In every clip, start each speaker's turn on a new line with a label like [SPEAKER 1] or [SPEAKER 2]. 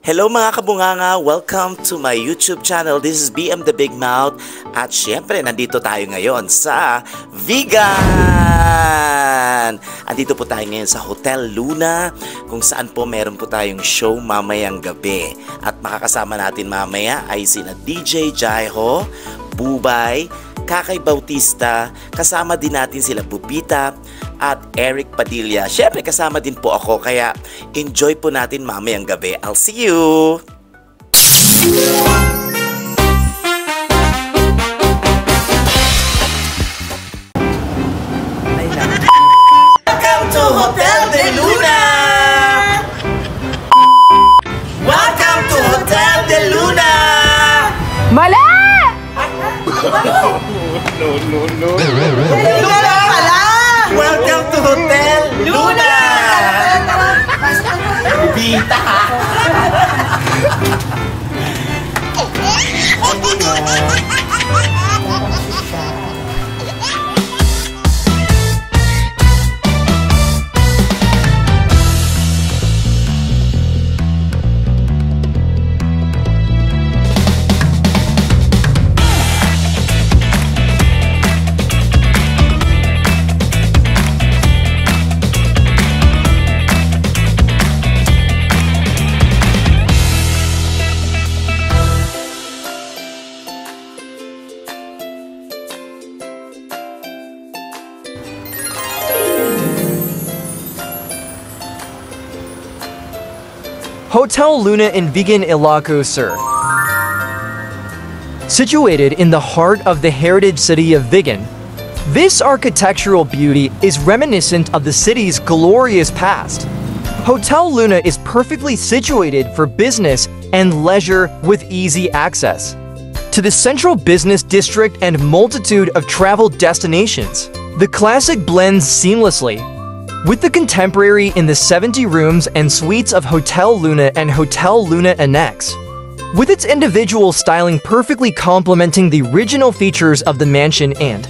[SPEAKER 1] Hello mga kabunganga! Welcome to my YouTube channel. This is BM The Big Mouth. At syempre, nandito tayo ngayon sa Vigan! Andito po tayo ngayon sa Hotel Luna, kung saan po meron po tayong show mamayang gabi. At makakasama natin mamaya ay sina DJ Jaiho, Bubay, Kakay Bautista, kasama din natin sila Pupita at Eric Padilla. Syempre kasama din po ako, kaya enjoy po natin mamayang gabi. I'll see you! Welcome to Hotel de Luna! Welcome to Hotel de Luna!
[SPEAKER 2] Mali!
[SPEAKER 1] No. Welcome to Hotel Luna! Bita ka!
[SPEAKER 3] Hotel Luna in Vigan, Ilocos Sur. Situated in the heart of the heritage city of Vigan, this architectural beauty is reminiscent of the city's glorious past. Hotel Luna is perfectly situated for business and leisure with easy access to the central business district and multitude of travel destinations. The classic blends seamlessly with the contemporary in the 70 rooms and suites of Hotel Luna and Hotel Luna Annex, with its individual styling perfectly complementing the original features of the mansion and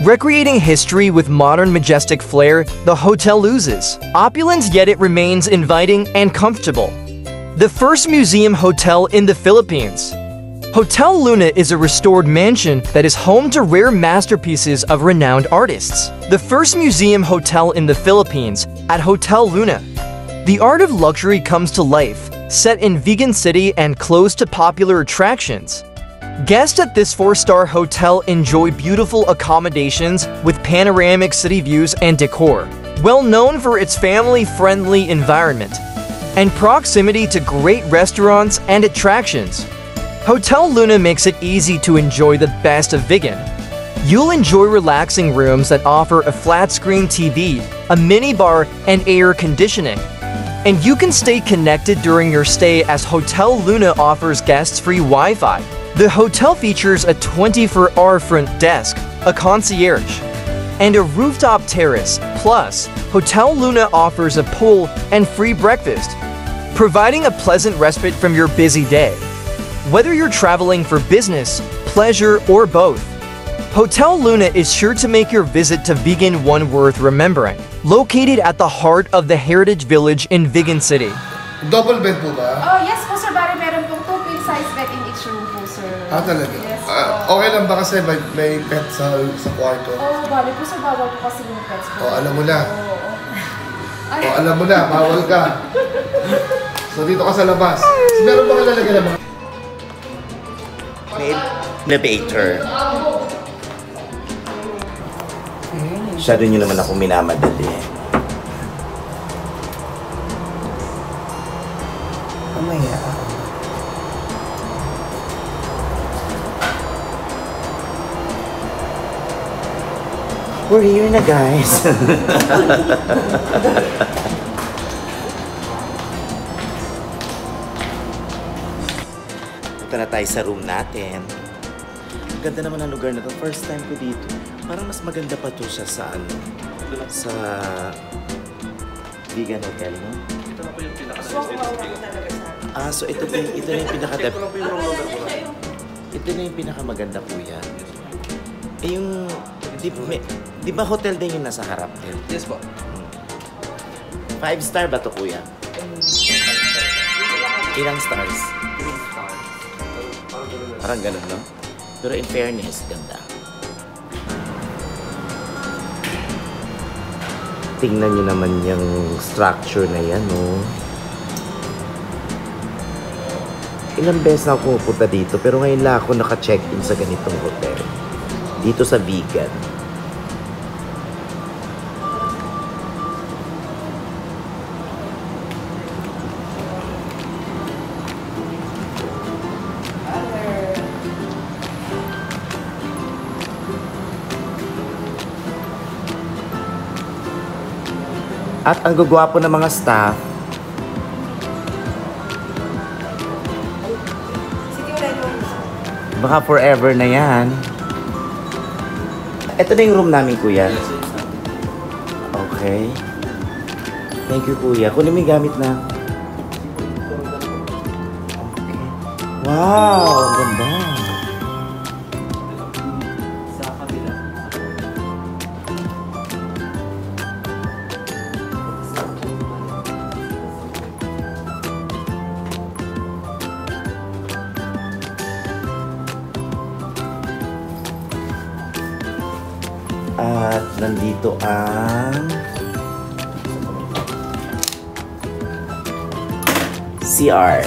[SPEAKER 3] recreating history with modern majestic flair. The hotel loses opulence, yet it remains inviting and comfortable. The first museum hotel in the Philippines, Hotel Luna is a restored mansion that is home to rare masterpieces of renowned artists. The first museum hotel in the Philippines, at Hotel Luna. The art of luxury comes to life, set in Vigan City and close to popular attractions. Guests at this 4-star hotel enjoy beautiful accommodations with panoramic city views and decor, well known for its family-friendly environment and proximity to great restaurants and attractions. Hotel Luna makes it easy to enjoy the best of Vigan. You'll enjoy relaxing rooms that offer a flat-screen TV, a minibar, and air conditioning. And you can stay connected during your stay as Hotel Luna offers guests free Wi-Fi. The hotel features a 24-hour front desk, a concierge, and a rooftop terrace. Plus, Hotel Luna offers a pool and free breakfast, providing a pleasant respite from your busy day. Whether you're traveling for business, pleasure, or both, Hotel Luna is sure to make your visit to Vigan one worth remembering. Located at the heart of the Heritage Village in Vigan City.
[SPEAKER 4] Double bed po ba?
[SPEAKER 2] Oh, yes po sir. Bari meron pong 2 queen size bed in each room po sir.
[SPEAKER 4] Ah, talaga?
[SPEAKER 2] Yes
[SPEAKER 4] Okay lang ba kasi may pet sa kwarto?
[SPEAKER 2] Oh, bali po sir. Bawal po kasi yung pets po.
[SPEAKER 4] Oh, alam mo na.
[SPEAKER 2] Oo.
[SPEAKER 4] Oh, alam mo na. Bawal ka. So, dito ka sa labas. Meron ba kalalagyan naman?
[SPEAKER 1] Elevator. Masyado nyo naman ako minamadali.
[SPEAKER 4] Mamaya.
[SPEAKER 1] We're here na, guys. Punta na tayo sa room natin. Ang ganda naman ang lugar na to. First time ko dito. Parang mas maganda pa to siya sa sa Vigan Hotel, no?
[SPEAKER 5] Ito na po yung pinaka-best.
[SPEAKER 1] Ah, so ito na yung pinaka ito na yung pinakamaganda po yan. Eh yung di ba hotel din yung nasa harap din?
[SPEAKER 5] Yes po.
[SPEAKER 1] 5-star ba to, kuya? Ilang stars?
[SPEAKER 5] 3 stars. Parang gano'n na.
[SPEAKER 1] Parang ganun, no? Pero in fairness, ganda. Tingnan nyo naman yung structure na yan, no? Ilang beses na ako pupunta dito, pero ngayon lang ako naka-check-in sa ganitong hotel. Dito sa Vegan. At ang gugwapo ng mga staff. Baka forever na yan. Ito na yung room namin, kuya. Okay. Thank you, kuya. Kunin mo yung gamit na. Okay. Wow! Ang ganda.
[SPEAKER 5] Sa kabila.
[SPEAKER 1] At nandito ang CR.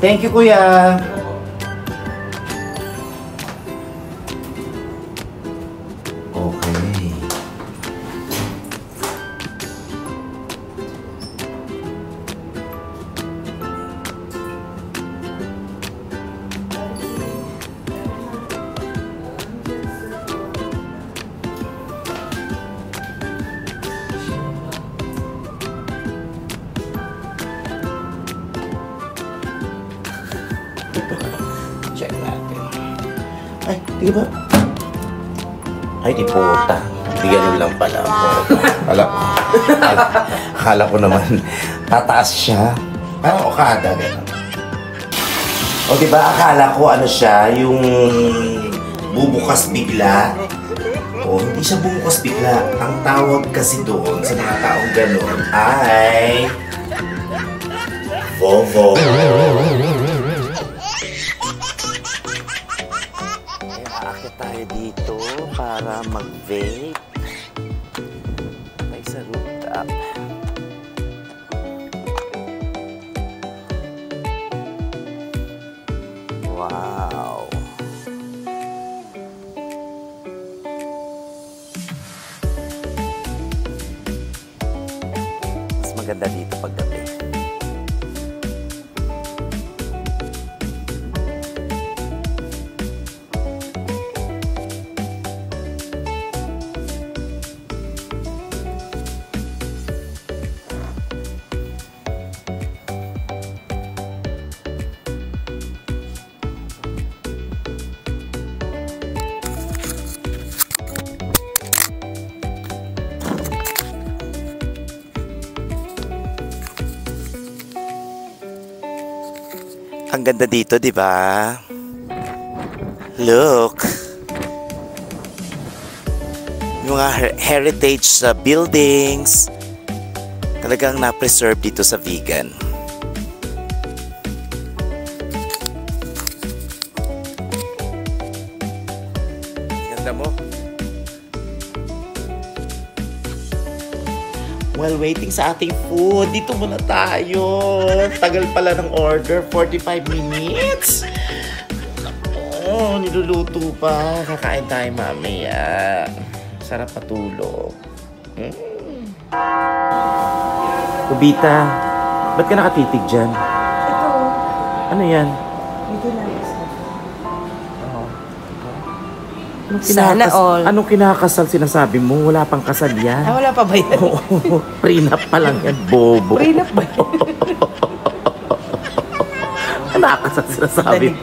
[SPEAKER 1] Thank you, kuya. Okay. Check natin. Ay, di ba? Ay, di puta. Di ganun lang pala. Akala ko naman, tataas siya. Parang Okada, gano'n. O, di ba, akala ko ano siya, yung bubukas bigla. O, hindi siya bubukas bigla. Ang tawag kasi doon sa mga taong gano'n ay Vovo. Aakit tayo dito para mag-vape. Tayo sa rooftop. Wow! Mas maganda dito paggabi. Ang ganda dito, di ba? Look. Yung mga heritage sa buildings. Talagang na-preserve dito sa Vegan. Ganda mo. While waiting sa ating food, dito muna tayo. Tagal pala ng order, 45 minutes. Oh, niluluto pa. Kakain tayo mamaya. Sarap patulog. Kubita, ba't ka nakatitig dyan?
[SPEAKER 6] Ito.
[SPEAKER 1] Ano yan?
[SPEAKER 6] Ito lang isa.
[SPEAKER 1] Sana all. Anong kinakasal sinasabi mo? Wala pang kasal yan.
[SPEAKER 6] Ah, wala pa ba yan?
[SPEAKER 1] Oo, prenup pa lang yan, bobo.
[SPEAKER 6] Prenup ba yan?
[SPEAKER 1] Nakakasal sinasabi.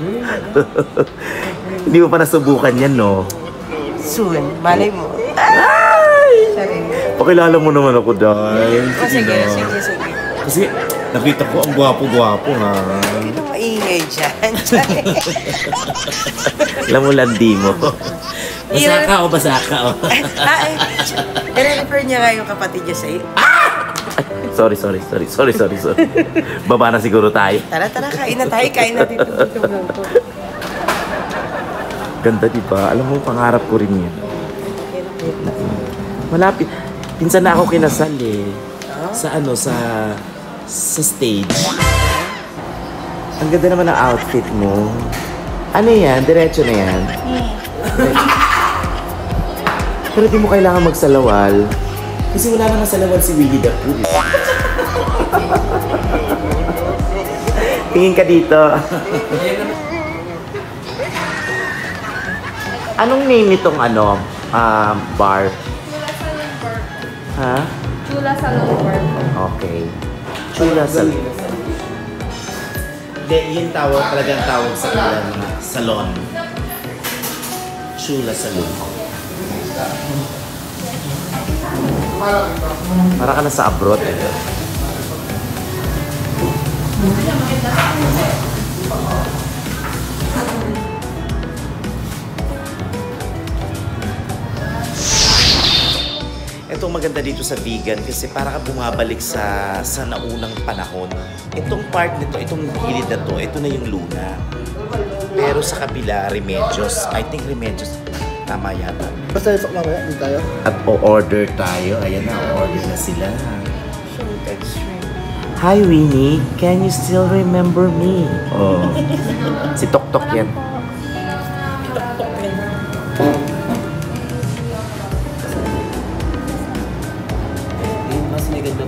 [SPEAKER 1] Hindi mo pa nasubukan yan, no?
[SPEAKER 6] Soon. Malay mo.
[SPEAKER 1] Ay!
[SPEAKER 6] Sorry.
[SPEAKER 1] Pakilala mo naman ako, dahil.
[SPEAKER 6] Oh, sige.
[SPEAKER 1] Kasi Nakita ko ang gwapo-gwapo ha.
[SPEAKER 6] Hindi maingay dyan.
[SPEAKER 1] Alam mo, landi mo. Basa ka o basa ka o.
[SPEAKER 6] I-refer niya nga yung kapatid niya sa'yo.
[SPEAKER 1] Sorry. Baba na siguro tayo.
[SPEAKER 6] Tara, kain na tayo. Kain na dito.
[SPEAKER 1] Ganda diba? Alam mo, pangarap ko rin yan. Malapit. Pinsan na ako kinasal eh. Sa stage. Ang ganda naman ang outfit mo. Ano yan? Diretso na yan? Pero di mo kailangan magsalawal. Kasi wala naman salawal si Winnie the Pooh. Tingin ka dito. Anong name nitong bar? Ha?
[SPEAKER 2] Chula Salon Bar.
[SPEAKER 1] Okay. Chula Salon. Hindi, yung talagang tawag sa kanilang salon. Chula Salon. Para ka na sa abroad eh. Itong maganda dito sa vegan kasi para ka bumabalik sa naunang panahon. Itong part nito, itong gilid na to, ito na yung Luna. Pero sa kabila, Remedios. I think Remedios. Tama yata.
[SPEAKER 4] Basta yung mamaya, hindi tayo.
[SPEAKER 1] At o-order tayo. Ayan na, o-order na sila. Hi Winnie, can you still remember me? Oh. Si Tok yan.
[SPEAKER 5] Mas naganda.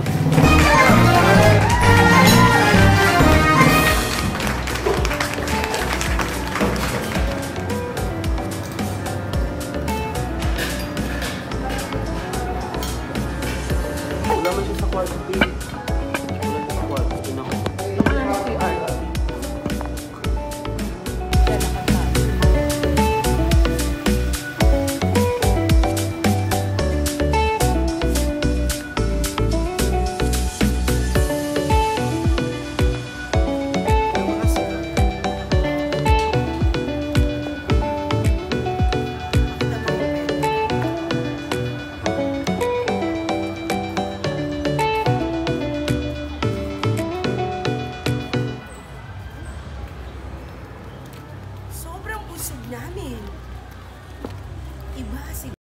[SPEAKER 6] Sobrang busog namin. Iba siguro.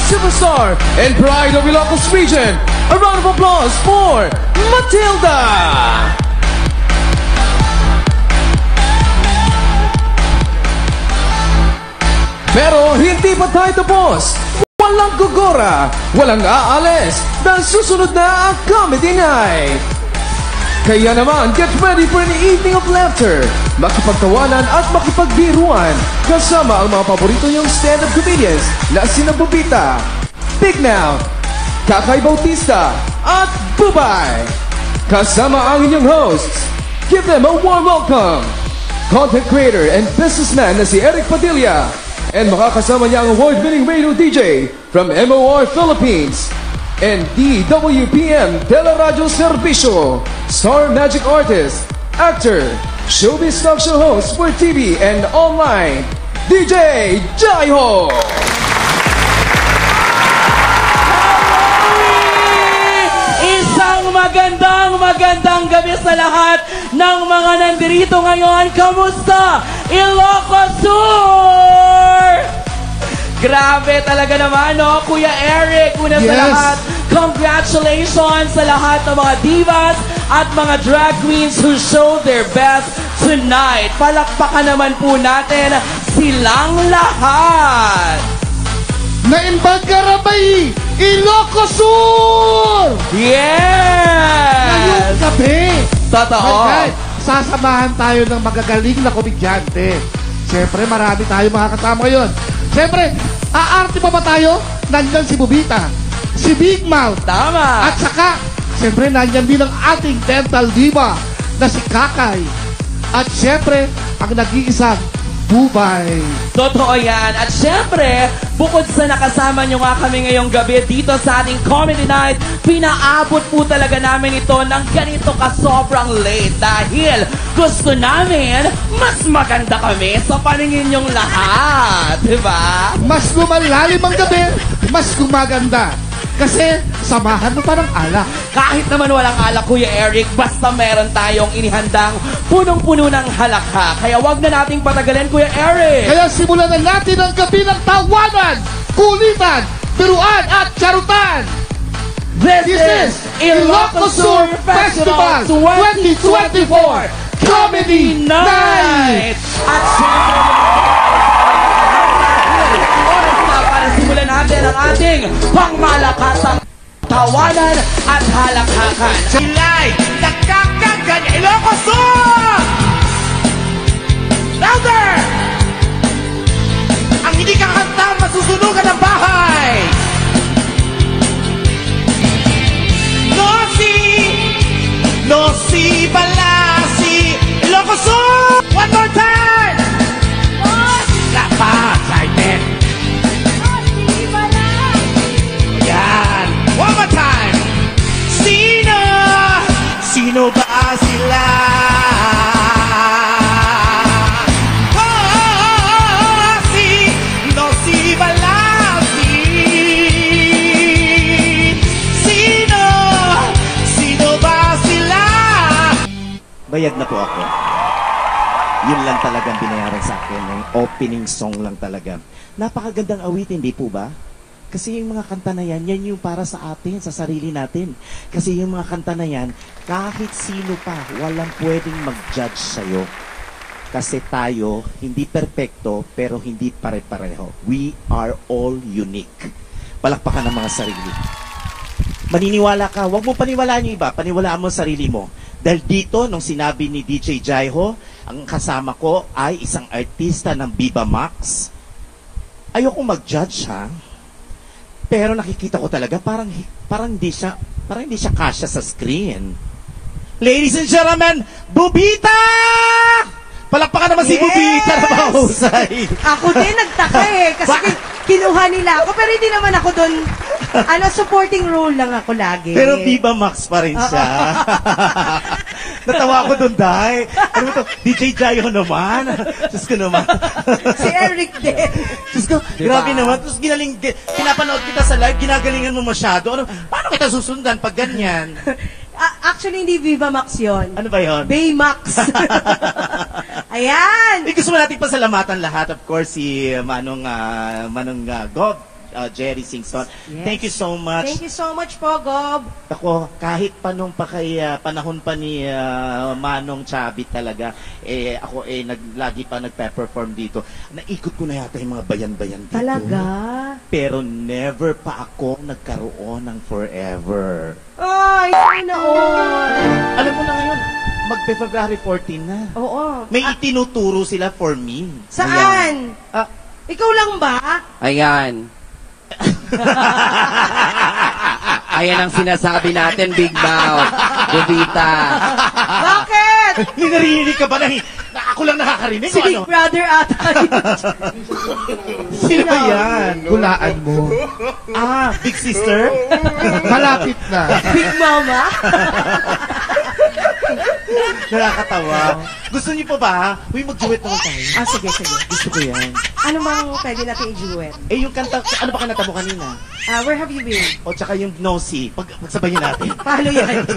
[SPEAKER 7] Superstar and pride of Ilocos region. A round of applause for Matilda. Pero hindi pa tayo tapos. Walang gugora, walang aalis, dahil susunod na ang comedy night. Kaya naman, get ready for an evening of laughter, makipagtawanan at makipagbiruan kasama ang mga paborito niyong stand-up comedians na sina Bubita, Big Now, Kakay Bautista at Bubay. Kasama ang inyong hosts, give them a warm welcome, content creator and businessman na si Eric Padilla, and makakasama niya ang award-winning radio DJ from MOR Philippines, and DWPM Teleradio Servicio, star magic artist, actor, showbiz talk show host for TV and online, DJ Jaiho!
[SPEAKER 8] Isang magandang gabi sa lahat ng mga nandirito ngayon. Kamusta, Ilocos Sur? Grabe talaga naman, no? Kuya Eric, una sa lahat, congratulations sa lahat ng mga divas at mga drag queens who showed their best tonight. Palakpakan naman po natin silang lahat.
[SPEAKER 4] Naimbag Garabay, Ilocos Sur!
[SPEAKER 8] Yes! Totoo.
[SPEAKER 4] Guys, sasamahan tayo ng magagaling na komedyante. Siyempre, marami tayo mga kasama ngayon. Siyempre, aarte pa ba tayo? Nandyan si Bubita, si Big Mouth,
[SPEAKER 8] Tama.
[SPEAKER 4] at saka, siyempre, nandyan din ang ating dental diva na si Kakay. At siyempre, ang nag-iisang Bubay.
[SPEAKER 8] Totoo yan. At syempre, bukod sa nakasama nyo nga kami ngayong gabi dito sa ating Comedy Night, pinaabot po talaga namin ito ng ganito ka sobrang late dahil gusto namin mas maganda kami sa paningin nyong lahat. Diba?
[SPEAKER 4] Mas lumalalim ang gabi, mas gumaganda. Kasi, samahan mo pa ng alak.
[SPEAKER 8] Kahit naman walang alak, Kuya Eric, basta meron tayong inihandang punong-puno ng halakha. Kaya wag na nating patagalin, Kuya Eric.
[SPEAKER 4] Kaya simulan na natin ang gabi ng tawanan, kulitan, biruan at charutan.
[SPEAKER 8] This is Ilocosur Festival 2024 Comedy Night! At syempre, oras na para simulan natin ang ating pangmalakasang tawanan at halakhakan. Sila'y nagkakagan Ilocosur! Louder! Ang hindi kakanta, masusunugan ang bahay! Nosi Balasi Ilocosur! One more time! Lapa! Excitement! Yan! One more time! Sino ba sila? Nosi Balasi Sino ba sila?
[SPEAKER 1] Bayad na po ako. Yun lang talagang binayaran sa akin. Yung opening song lang talaga. Napakagandang awitin, di po ba? Kasi yung mga kanta na yan, yan yung para sa atin, sa sarili natin. Kasi yung mga kanta na yan, kahit sino pa, walang pwedeng mag-judge sa'yo. Kasi tayo, hindi perpekto, pero hindi pare-pareho. We are all unique. Palakpakan ng mga sarili. Maniniwala ka, huwag mo paniwalaan yung iba, paniwalaan mo sarili mo. Dahil dito, nung sinabi ni DJ Jaiho, ang kasama ko ay isang artista ng Viva Max. Ayoko mag-judge, ha? Pero nakikita ko talaga parang hindi siya kasya sa screen. Ladies and gentlemen, Bubita! Palakpakan naman si Bubita na mahusay.
[SPEAKER 6] Ako din nagtaka eh. Kasi kinuha nila ako. Pero hindi naman ako doon. Supporting role lang ako lagi.
[SPEAKER 1] Pero Viva Max pa rin siya. Natawa ako doon, Day. Ano ito? DJ Jaiho naman. Diyos ko naman.
[SPEAKER 6] Si Eric din.
[SPEAKER 1] Diyos ko, grabe naman. Tapos pinapanood kita sa live, ginagalingan mo masyado. Paano kita susundan pag ganyan?
[SPEAKER 6] Actually, hindi Viva Max yun.
[SPEAKER 1] Ano ba yun?
[SPEAKER 6] Baymax. Ayan!
[SPEAKER 1] Gusto mo natin pasalamatan lahat. Of course, si Manong Gob, Jerry Singson.
[SPEAKER 6] Yes.
[SPEAKER 1] Thank you so much.
[SPEAKER 6] Thank you so much po, Gob.
[SPEAKER 1] Ako, kahit panahon pa ni Manong Chabi talaga, ako lagi pa nagpe-perform dito. Naikot ko na yata yung mga bayan-bayan dito.
[SPEAKER 6] Talaga?
[SPEAKER 1] Pero never pa ako nagkaroon ng forever.
[SPEAKER 6] Ay, sana all.
[SPEAKER 1] Alam mo na ngayon, magpe-February 14 na.
[SPEAKER 6] Oo.
[SPEAKER 1] May itinuturo sila for me.
[SPEAKER 6] Saan?
[SPEAKER 1] Ah,
[SPEAKER 6] Ikaw lang ba?
[SPEAKER 5] Ayan. Ayan ang sinasabi natin, Big Mouth. Bubita.
[SPEAKER 6] Bakit?
[SPEAKER 1] Narinig ka ba na ako lang nakakarinig?
[SPEAKER 6] Si Big Brother ata.
[SPEAKER 1] Sino ba yan?
[SPEAKER 4] Hulaan mo.
[SPEAKER 1] Big Sister?
[SPEAKER 4] Malapit na.
[SPEAKER 6] Big Mama?
[SPEAKER 1] Nakakatawa. Gusto niyo po ba? Uy, mag-duet naman tayo.
[SPEAKER 6] Sige.
[SPEAKER 1] Gusto ko yan.
[SPEAKER 6] Ano bang pwede natin i-duet?
[SPEAKER 1] Yung kanta, ano ba kanata mo kanina?
[SPEAKER 6] Where have you been?
[SPEAKER 1] O tsaka yung Nosy. Pagsabayin natin.
[SPEAKER 6] Paano yan?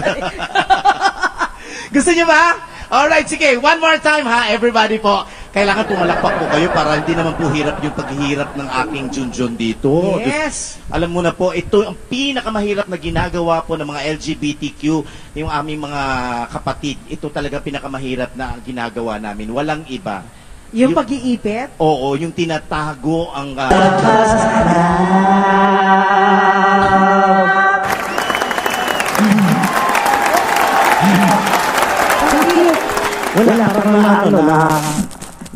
[SPEAKER 1] Gusto niyo ba? Alright, sige. One more time ha, everybody po. Kailangan pumalakpak po kayo para hindi naman po hirap yung paghihirap ng aking Junjun dito.
[SPEAKER 6] Yes.
[SPEAKER 1] Alam mo na po, ito ang pinakamahirap na ginagawa po ng mga LGBTQ, yung aming mga kapatid. Ito talaga pinakamahirap na ginagawa namin. Walang iba.
[SPEAKER 6] Yung pag-iipit?
[SPEAKER 1] Oo, yung tinatago ang...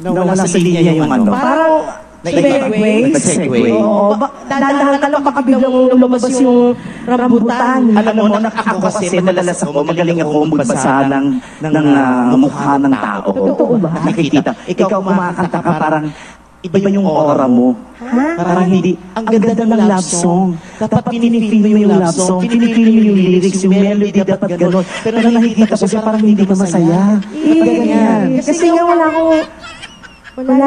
[SPEAKER 9] nawala sa linya yung ano.
[SPEAKER 6] Parang
[SPEAKER 9] Nag-segue.
[SPEAKER 6] Oo, dadahan ka lang baka biglang lumabas yung rambutan.
[SPEAKER 9] Alam mo, ako kasi madalas ako, magaling ako magbasa ng mukha ng tao.
[SPEAKER 6] Totoo ba?
[SPEAKER 9] Nakikita. Ikaw kumakanta ka, parang iba yung aura mo. Parang hindi, ang ganda ng love song. Dapat pinifeel mo yung love song, pinifeel mo yung lyrics, yung melody, dapat gano'n. Pero nakikita ko siya, parang hindi ka masaya. Ganyan.
[SPEAKER 6] Kasi nga wala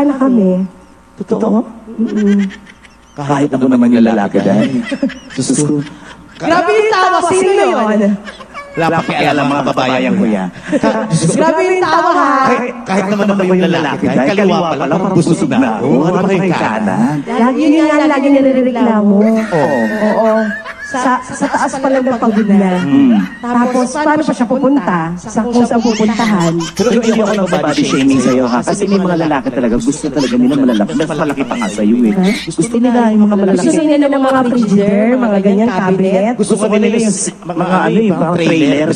[SPEAKER 6] na kami.
[SPEAKER 9] Totoo? Kahit ako naman yung lalaki dahil. Susunod.
[SPEAKER 6] Grabe yung tawa, sino yun?
[SPEAKER 9] Wala pakialam mga babayan ko yan.
[SPEAKER 6] Grabe yung tawa ha.
[SPEAKER 9] Kahit naman ako yung lalaki dahil kaliwa pala, parang busog na ako. Ano ba yung kanan?
[SPEAKER 6] Yun yung nga lagi nire-reklamo. Oo. Sa taas pa lang pagod na. Tapos, paano pa siya pupunta? Sa kung saan pupuntahan?
[SPEAKER 9] Pero hindi ako ng body shaming sa'yo ha. Kasi may mga lalaki talaga, gusto talaga nila malalaki. Mas malaki pa nga sa'yo eh. Gusto nila yung mga malalaki.
[SPEAKER 6] Gusto nila ng mga frigider, mga ganyan, cabinet.
[SPEAKER 9] Gusto nila yung mga ano yung trailer.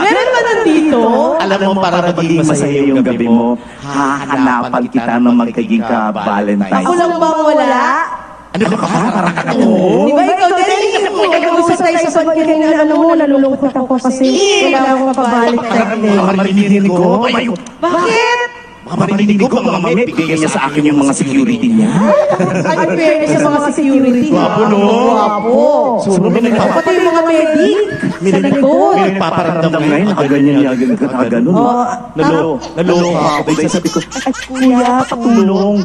[SPEAKER 6] Meron ba nandito?
[SPEAKER 9] Alam mo, para magiging masaya yung gabi mo, hahanapan kita na magkaging ka Valentine.
[SPEAKER 6] Ako lang bang wala?
[SPEAKER 9] Ano ka ba? Parang ako.
[SPEAKER 6] Di ba ikaw din? Nag-uusap tayo sa pagkain na nalulungkot ako kasi kailangan ko mapabalik tayo.
[SPEAKER 9] Marinig ko.
[SPEAKER 6] Bakit?
[SPEAKER 9] Marinig ko, mga mami, bigay niya sa akin yung mga security niya.
[SPEAKER 6] Ay, fairness sa mga security.
[SPEAKER 9] Guwapo, no?
[SPEAKER 6] Guwapo. Pati yung mga medic sa likod.
[SPEAKER 9] May nagpaparamdam ngayon, nakaganyan niya, nakaganon. Naloko ako. Dahil sabi ko, ay, kuya, patulong.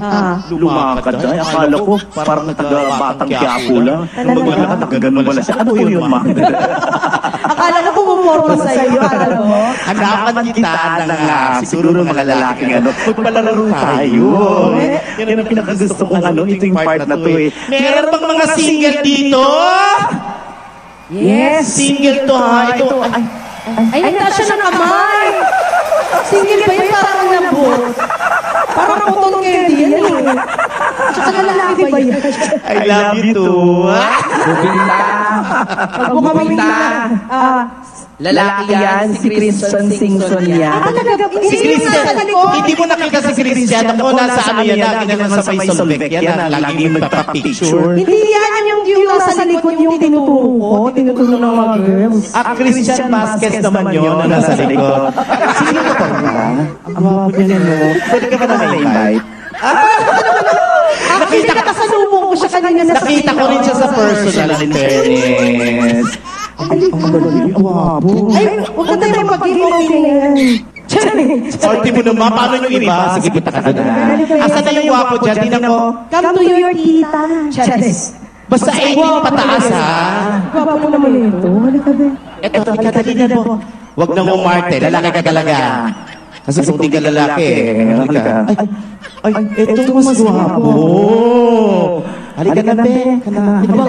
[SPEAKER 9] Lumakad dahil. Akala ko, parang nataga-batang Quiapo lang. Nung maglakad, nakaganon wala siya. Ano yun, ma?
[SPEAKER 6] Akala ko pumumorma sa'yo, akala mo?
[SPEAKER 9] Hanapan kita ng siguro ng mga lalaking ano. Magpalaro tayo. Yan ang pinakagusto kong ano. Ito yung part na to eh. Meron bang mga single dito?
[SPEAKER 6] Yes.
[SPEAKER 9] Single to ha. Ito.
[SPEAKER 6] Ay, nagtasya ng kamay. Single ba yun? Parang ang lambot. Parang cotton candy yan eh. Tsaka lalaki ba yan?
[SPEAKER 9] I love you too.
[SPEAKER 6] Huwag mo kami lalaki yan, si Christian Singson yan.
[SPEAKER 9] Si Christian, hindi mo nakita si Christian. Ako nasa ano yan, lagi na nasa may Solvec yan, lagi magpapicture.
[SPEAKER 6] Hindi yan yung nasa likod yung tinuturo ng mga girls.
[SPEAKER 9] Christian Vasquez naman yun, na nasa likod. Sino ka pa rin ba? Ang gwapo niya, no? Pwede ka ba na invite?
[SPEAKER 6] Nakasalubong ko siya kanina na
[SPEAKER 9] nakita ko rin siya sa personal in fairness. Ang gwapo.
[SPEAKER 6] Ay, huwag ka tayo mapag-ibig na yan.
[SPEAKER 9] Sorry mo naman, paano yung iba? Sige, kita ka na. Asan na yung gwapo dyan? Tingnan ko.
[SPEAKER 6] Come to your tita. Charis.
[SPEAKER 9] Basta 18 pataas ha.
[SPEAKER 6] Gwapo mo naman ito. Halika ba?
[SPEAKER 9] Eto, kadali na po. Huwag nang umarte, lalaki ka talaga. Kasi kung di ka lalaki, halika. Ay, eto mas gwapo. Halika na, be. Halika.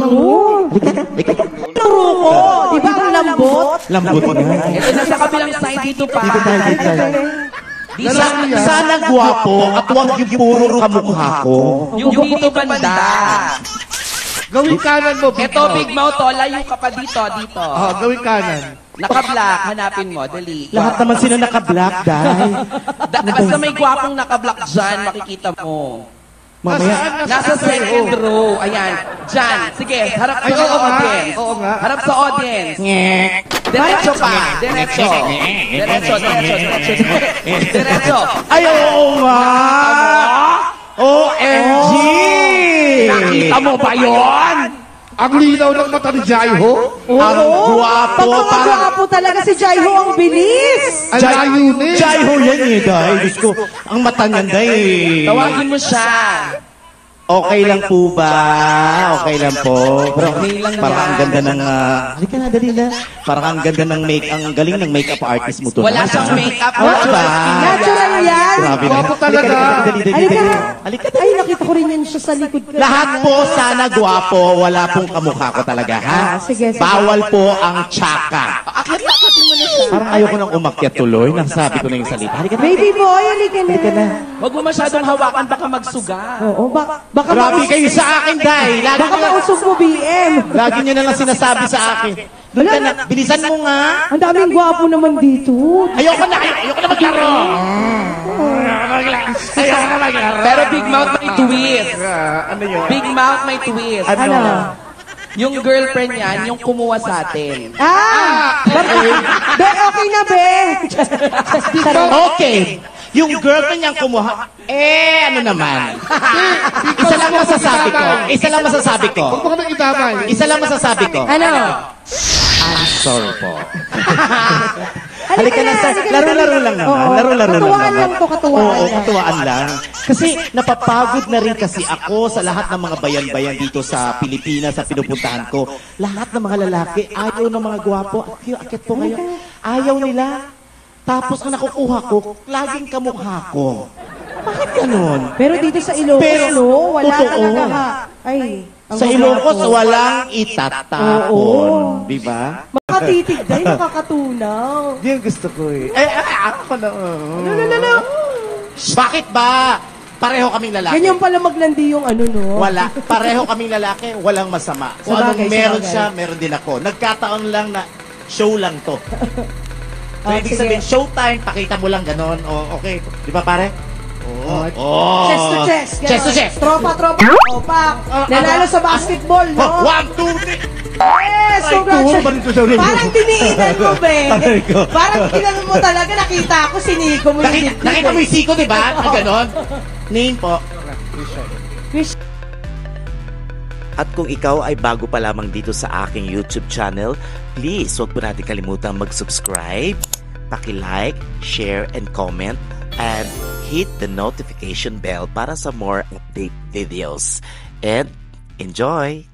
[SPEAKER 6] Turo ko. Di ba ang lambot?
[SPEAKER 9] Lambot na.
[SPEAKER 8] Ito na sa kabilang side dito pa.
[SPEAKER 9] Sana gwapo at huwag yung puro kamukha ko.
[SPEAKER 8] Yung dito banda.
[SPEAKER 4] Gawin kanan mo, Big
[SPEAKER 8] Ito,
[SPEAKER 4] Mouth.
[SPEAKER 8] Big Mouth, layo ka pa dito.
[SPEAKER 4] Gawin kanan.
[SPEAKER 8] Naka-black, hanapin mo, dali.
[SPEAKER 9] Lahat naman sila naka-black dahil.
[SPEAKER 8] Basta may gwapong naka-black dyan, makikita mo.
[SPEAKER 9] Mamaya.
[SPEAKER 8] Nasa second row. Ayan. Dyan. Sige, harap ka sa audience.
[SPEAKER 4] Oo nga.
[SPEAKER 8] Harap sa audience. Diretso pa. Diretso. Diretso.
[SPEAKER 9] Ay, oo nga! OMG!
[SPEAKER 8] Nakita mo ba yun?
[SPEAKER 4] Ang linaw ng mata ni Jaiho.
[SPEAKER 9] Ang guwapo.
[SPEAKER 6] Pagkakagwapo talaga si Jaiho, ang bilis.
[SPEAKER 4] Ang layo ni.
[SPEAKER 9] Jaiho yan eh, dahil. Diyos ko, ang mata niyan, dahil.
[SPEAKER 8] Tawagin mo siya.
[SPEAKER 9] Okay lang po ba? Okay lang po. Pero
[SPEAKER 8] Okay lang
[SPEAKER 9] parang
[SPEAKER 8] yan.
[SPEAKER 9] ang ganda ng... halika na, dali na. Parang ang ganda ng ang galing ng makeup artist mo to.
[SPEAKER 8] Wala siyang makeup.
[SPEAKER 9] Diba?
[SPEAKER 6] Natural yan.
[SPEAKER 9] Grabe na.
[SPEAKER 4] Gwapo talaga.
[SPEAKER 6] Halika. Ay, nakita ko rin yan siya sa likod ko.
[SPEAKER 9] Lahat po sana gwapo, wala pong kamukha ko talaga, ha?
[SPEAKER 6] Sige.
[SPEAKER 9] Bawal po ang tsaka.
[SPEAKER 8] Akit-akitin mo na siya.
[SPEAKER 9] Parang ayoko nang umakyat tuloy. Nasabi ko na yung salita. Halika na.
[SPEAKER 6] Baby boy, halika na.
[SPEAKER 8] Huwag mo masyadong hawakan, baka magsuga.
[SPEAKER 6] Oo, baka
[SPEAKER 9] Grabe kayo sa akin, Day.
[SPEAKER 6] Baka mausog mo, BM.
[SPEAKER 9] Lagi niyo na lang sinasabi sa akin. Doon ka na. Bilisan mo nga.
[SPEAKER 6] Ang daming gwapo naman dito.
[SPEAKER 9] Ayoko na maglaro.
[SPEAKER 8] Pero Big Mouth may twist.
[SPEAKER 9] Ano yun?
[SPEAKER 8] Big Mouth may twist.
[SPEAKER 6] Ano?
[SPEAKER 8] Yung girlfriend niyan, yung kumuha sa atin.
[SPEAKER 6] Be, okay na, be.
[SPEAKER 9] Okay. Yung girlfriend niyang kumuha, ano naman? Isa lang masasabi ko.
[SPEAKER 4] Huwag mo kami itamay.
[SPEAKER 9] Isa lang masasabi ko.
[SPEAKER 6] Ano?
[SPEAKER 9] I'm sorry po. Halika na sa... Laro-laro lang naman.
[SPEAKER 6] Oo.
[SPEAKER 9] Laro-laro lang
[SPEAKER 6] Katuwaan
[SPEAKER 9] naman.
[SPEAKER 6] lang to, katuwaan
[SPEAKER 9] Oo,
[SPEAKER 6] lang.
[SPEAKER 9] katuwaan lang. Kasi napapagod na rin kasi ako sa lahat ng mga bayan-bayan dito sa Pilipinas, sa pinupuntahan ko. Lahat ng mga lalaki, ayaw ng mga gwapo. Akit po kayo. Ayaw nila. Tapos ang nakukuha ko, laging kamukha ko. Bakit ganun?
[SPEAKER 6] Pero dito sa Ilocos,
[SPEAKER 9] Pero,
[SPEAKER 6] wala
[SPEAKER 9] totoo.
[SPEAKER 6] talaga ha. Ay, ang
[SPEAKER 9] Sa
[SPEAKER 6] gwapo.
[SPEAKER 9] Ilocos, walang itatapon. Di ba?
[SPEAKER 6] Makatitig din, nakakatunaw.
[SPEAKER 9] Yan gusto ko eh. Ako na. No. Bakit ba? Pareho kaming lalaki.
[SPEAKER 6] Ganyan pala maglandi yung ano, no?
[SPEAKER 9] Wala. Pareho kaming lalaki, walang masama. Kung
[SPEAKER 6] Sabagay,
[SPEAKER 9] anong meron
[SPEAKER 6] sabagay.
[SPEAKER 9] siya, meron din ako. Nagkataon lang na show lang to. So, ibig
[SPEAKER 6] sige.
[SPEAKER 9] sabihin, showtime, pakita mo lang ganon. O, okay. Di ba pare?
[SPEAKER 6] Chest to chest. Ganon.
[SPEAKER 9] Chest to chest.
[SPEAKER 6] Tropa. Opak. Nanalo sa basketball, no?
[SPEAKER 9] 1, 2, 3.
[SPEAKER 6] Yes, congratulations. Parang diniinan mo, be.
[SPEAKER 9] Aray ko.
[SPEAKER 6] Parang ginanon mo talaga. Nakita ko, siniko mo yung dibdib.
[SPEAKER 9] Nakita mo yung siko, di ba? Ganon. Name po.
[SPEAKER 1] At kung ikaw ay bago pa lamang dito sa aking YouTube channel, please huwag po natin kalimutan mag-subscribe, paki-like, share, and comment, and hit the notification bell para sa more update videos. And enjoy!